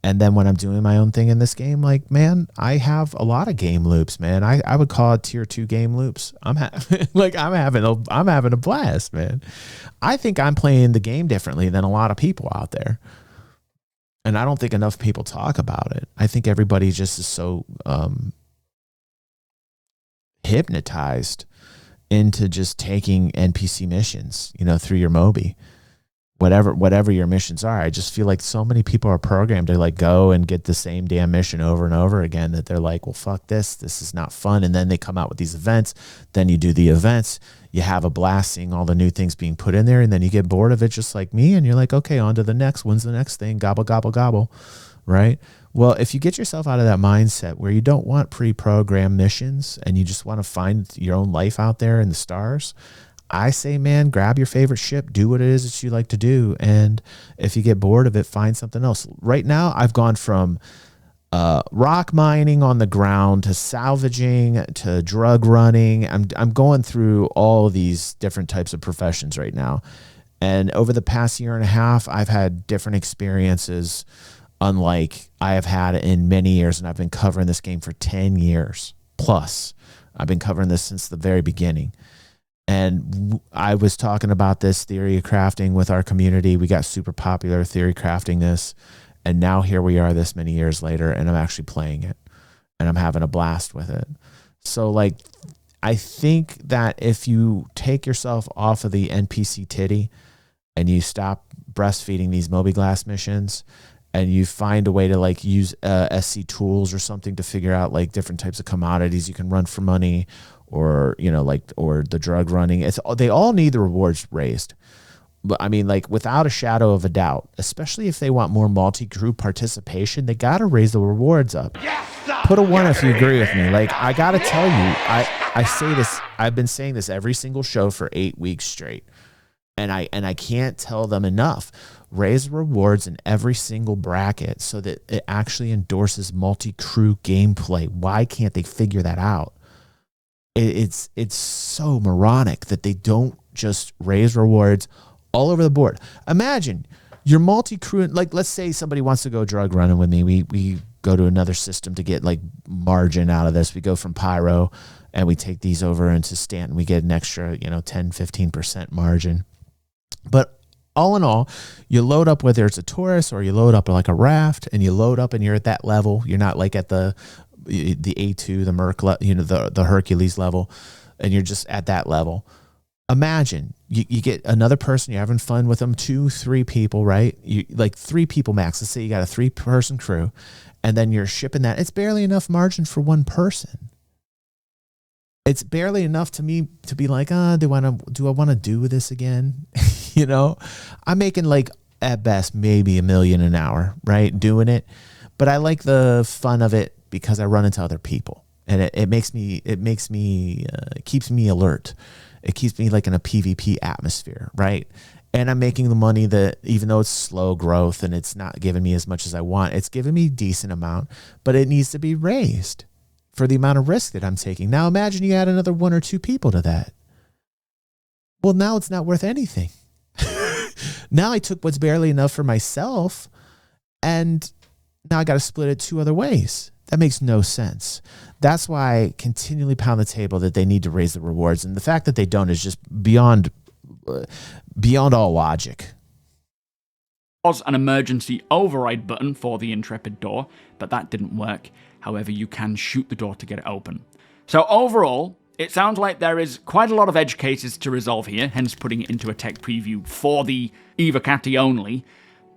And then when I'm doing my own thing in this game, like, man, I have a lot of game loops, man. I would call it tier 2 game loops. I'm having a blast, man. I think I'm playing the game differently than a lot of people out there. And I don't think enough people talk about it. I think everybody just is so hypnotized into just taking NPC missions, you know, through your Moby. Whatever your missions are. I just feel like so many people are programmed to like go and get the same damn mission over and over again that they're like, well, fuck this is not fun. And then they come out with these events. Then you do the events, you have a blast seeing all the new things being put in there, and then you get bored of it just like me, and you're like, okay, on to the next. When's the next thing? Gobble, gobble, gobble. Right? Well, if you get yourself out of that mindset where you don't want pre-programmed missions and you just want to find your own life out there in the stars, I say, man, grab your favorite ship, do what it is that you like to do. And if you get bored of it, find something else. Right now, I've gone from rock mining on the ground to salvaging to drug running. I'm going through all these different types of professions right now. And over the past year and a half, I've had different experiences unlike I have had in many years. And I've been covering this game for 10 years plus. I've been covering this since the very beginning. And I was talking about this theory of crafting with our community. We got super popular theory crafting this. And now here we are this many years later, and I'm actually playing it. And I'm having a blast with it. So, like, I think that if you take yourself off of the NPC titty and you stop breastfeeding these Moby-Glass missions and you find a way to, like, use SC tools or something to figure out, like, different types of commodities you can run for money, or, you know, like, or the drug running. They all need the rewards raised. But I mean, like, without a shadow of a doubt, especially if they want more multi-crew participation, they got to raise the rewards up. Yes, put a 1 if you agree with me. Like, I got to tell you, I say this, I've been saying this every single show for 8 weeks straight. And I can't tell them enough. Raise rewards in every single bracket so that it actually endorses multi-crew gameplay. Why can't they figure that out? It's so moronic that they don't just raise rewards all over the board. Imagine you're multi-crew, like, let's say somebody wants to go drug running with me. We go to another system to get, like, margin out of this. We go from Pyro and we take these over into Stanton. We get an extra, 10, 15% margin. But all in all, you load up, whether it's a Taurus or you load up like a raft, and you load up and you're at that level. You're not like at the A2, the Merc, the Hercules level, and you're just at that level. Imagine you get another person, you're having fun with them, 2-3 people, right? You like 3 people max. Let's say you got a 3-person crew, and then you're shipping that. It's barely enough margin for one person. It's barely enough to me to be like, do I want to do this again? You know, I'm making like at best maybe $1 million an hour, right? Doing it, but I like the fun of it because I run into other people, and it keeps me alert. It keeps me like in a PvP atmosphere, right? And I'm making the money that, even though it's slow growth and it's not giving me as much as I want, it's giving me a decent amount, but it needs to be raised for the amount of risk that I'm taking. Now imagine you add another 1 or 2 people to that. Well, now it's not worth anything. Now I took what's barely enough for myself, and now I got to split it 2 other ways. That makes no sense. That's why I continually pound the table that they need to raise the rewards. And the fact that they don't is just beyond all logic. Was an emergency override button for the Intrepid door, but that didn't work. However, you can shoot the door to get it open. So overall, it sounds like there is quite a lot of edge cases to resolve here, hence putting it into a tech preview for the Evocati only.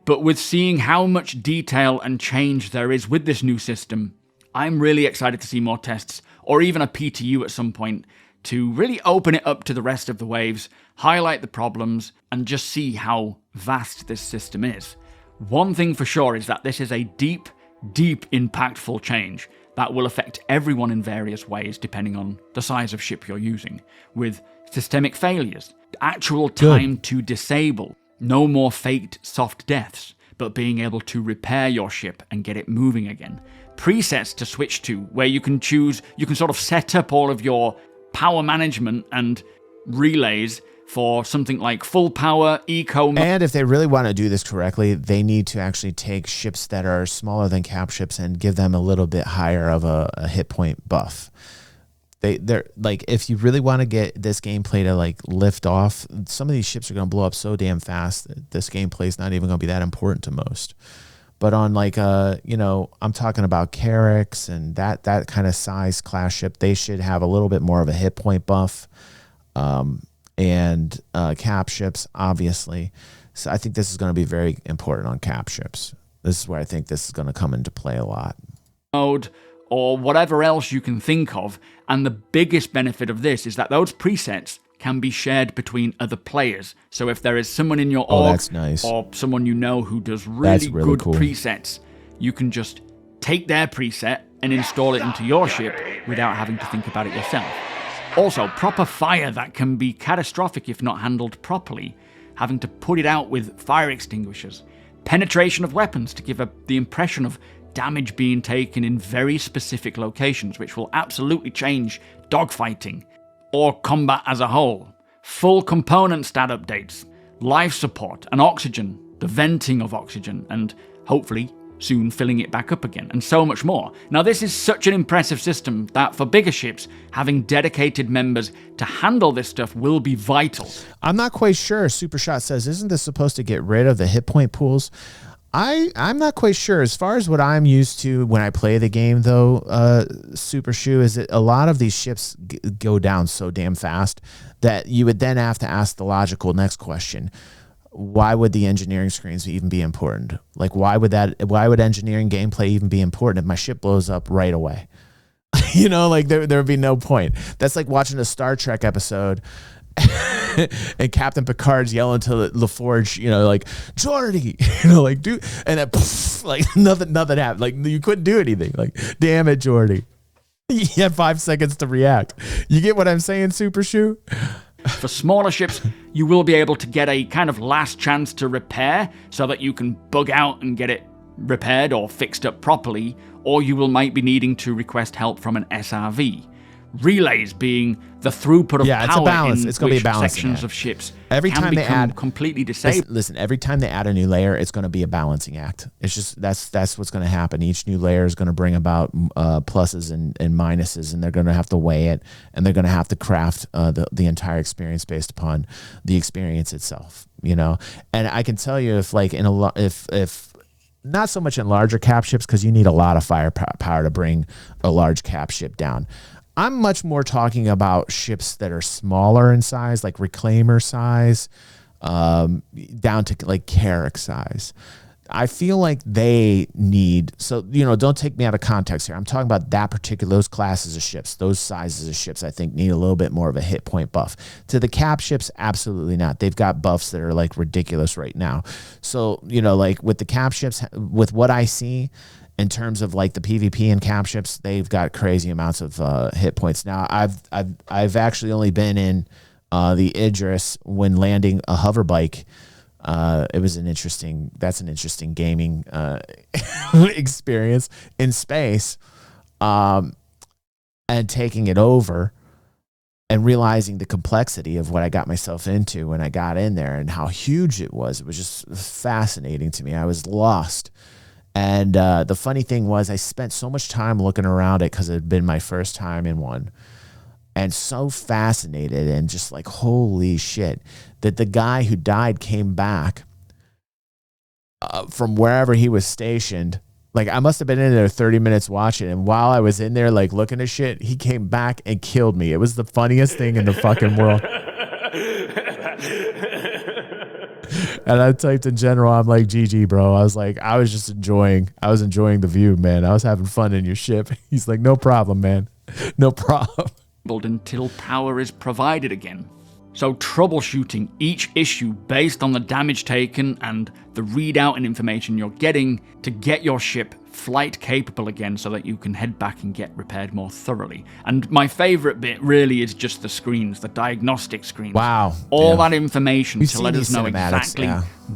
But with seeing how much detail and change there is with this new system, I'm really excited to see more tests, or even a PTU at some point, to really open it up to the rest of the waves, highlight the problems, and just see how vast this system is. One thing for sure is that this is a deep, impactful change that will affect everyone in various ways depending on the size of ship you're using, with systemic failures, actual time to disable, no more faked soft deaths, but being able to repair your ship and get it moving again. Presets to switch to, where you can sort of set up all of your power management and relays for something like full power, eco. And if they really want to do this correctly, they need to actually take ships that are smaller than cap ships and give them a little bit higher of a hit point buff. They're like, if you really want to get this gameplay to like lift off, some of these ships are going to blow up so damn fast that this gameplay is not even going to be that important to most. But on like I'm talking about Carracks and that kind of size class ship, they should have a little bit more of a hit point buff. And cap ships, obviously. So I think this is going to be very important on cap ships. This is where I think this is going to come into play a lot. Mode or whatever else you can think of. And the biggest benefit of this is that those presets can be shared between other players. So if there is someone in your org, that's nice, or someone you know who does really good cool presets, you can just take their preset and install it into your ship without having to think about it yourself. Also, proper fire that can be catastrophic if not handled properly, having to put it out with fire extinguishers. Penetration of weapons to give the impression of damage being taken in very specific locations, which will absolutely change dogfighting or combat as a whole. Full component stat updates, life support and oxygen, the venting of oxygen, and hopefully soon filling it back up again, and so much more. Now this is such an impressive system that for bigger ships, having dedicated members to handle this stuff will be vital. I'm not quite sure. Supershot says, isn't this supposed to get rid of the hit point pools? I'm not quite sure. As far as what I'm used to when I play the game, though, Super Shoe, is that a lot of these ships go down so damn fast that you would then have to ask the logical next question. Why would the engineering screens even be important? Like, why would engineering gameplay even be important if my ship blows up right away? Like there would be no point. That's like watching a Star Trek episode and Captain Picard's yelling to LaForge, like, Geordi, like, dude, and then like nothing happened. Like, you couldn't do anything. Like, damn it, Geordi. You had 5 seconds to react. You get what I'm saying, Super Shoe? For smaller ships, you will be able to get a kind of last chance to repair so that you can bug out and get it repaired or fixed up properly, or you might be needing to request help from an SRV. relays being the throughput of Yeah, it's a power balance. in It's gonna be which a balancing sections act. of ships Every can time they become add completely disabled. Listen, every time they add a new layer, it's going to be a balancing act. It's just that's what's going to happen. Each new layer is going to bring about pluses and minuses, and they're going to have to weigh it, and they're going to have to craft the entire experience based upon the experience itself. You know, and I can tell you if like in a if not so much in larger cap ships, because you need a lot of firepower to bring a large cap ship down. I'm much more talking about ships that are smaller in size, like reclaimer size, down to like Carrack size. I feel like they need, so, you know, don't take me out of context here. I'm talking about those classes of ships, those sizes of ships, I think need a little bit more of a hit point buff. To the cap ships, absolutely not. They've got buffs that are like ridiculous right now. So, you know, like with the cap ships, with what I see in terms of like the PvP and cap ships, they've got crazy amounts of hit points. Now, I've actually only been in the Idris when landing a hover bike. It was that's an interesting gaming experience in space, and taking it over and realizing the complexity of what I got myself into when I got in there and how huge it was. It was just fascinating to me. I was lost. And the funny thing was I spent so much time looking around it because it had been my first time in one. And so fascinated and just like, holy shit, that the guy who died came back from wherever he was stationed. Like, I must have been in there 30 minutes watching. And while I was in there, like, looking at shit, he came back and killed me. It was the funniest thing in the fucking world. And I typed in general, I'm like, GG, bro. I was enjoying the view, man. I was having fun in your ship. He's like, no problem, man. No problem. Until power is provided again. So troubleshooting each issue based on the damage taken and the readout and information you're getting to get your ship flight capable again so that you can head back and get repaired more thoroughly. And my favorite bit really is just the screens, the diagnostic screens. Wow. All that information to let us know cinematics, exactly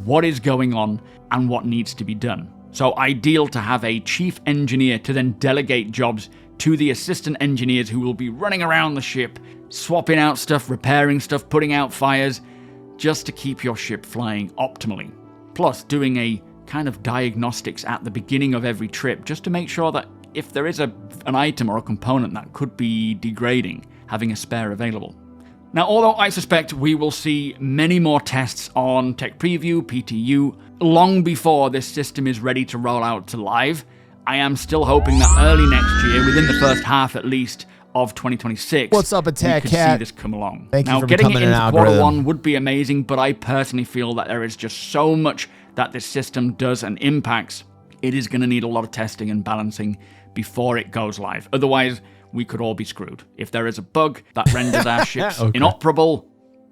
what is going on and what needs to be done. So ideal to have a chief engineer to then delegate jobs to the assistant engineers who will be running around the ship, swapping out stuff, repairing stuff, putting out fires, just to keep your ship flying optimally. Plus, doing a kind of diagnostics at the beginning of every trip, just to make sure that if there is an item or a component that could be degrading, having a spare available. Now, although I suspect we will see many more tests on Tech Preview, PTU, long before this system is ready to roll out to live, I am still hoping that early next year, within the first half at least of 2026, what's up, Attack we could Cat? see this come along. Thank you now, for getting it becoming an into quarter algorithm. one would be amazing, but I personally feel that there is just so much that this system does and impacts. It is going to need a lot of testing and balancing before it goes live. Otherwise, we could all be screwed. If there is a bug that renders our ships inoperable,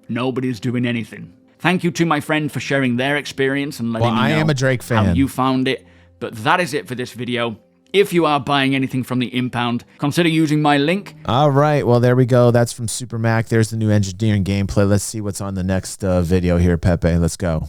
nobody's doing anything. Thank you to my friend for sharing their experience and letting me know I am a Drake fan. how you found it. But that is it for this video. If you are buying anything from the impound, consider using my link. All right. Well, there we go. That's from Super Mac. There's the new engineering gameplay. Let's see what's on the next video here, Pepe. Let's go.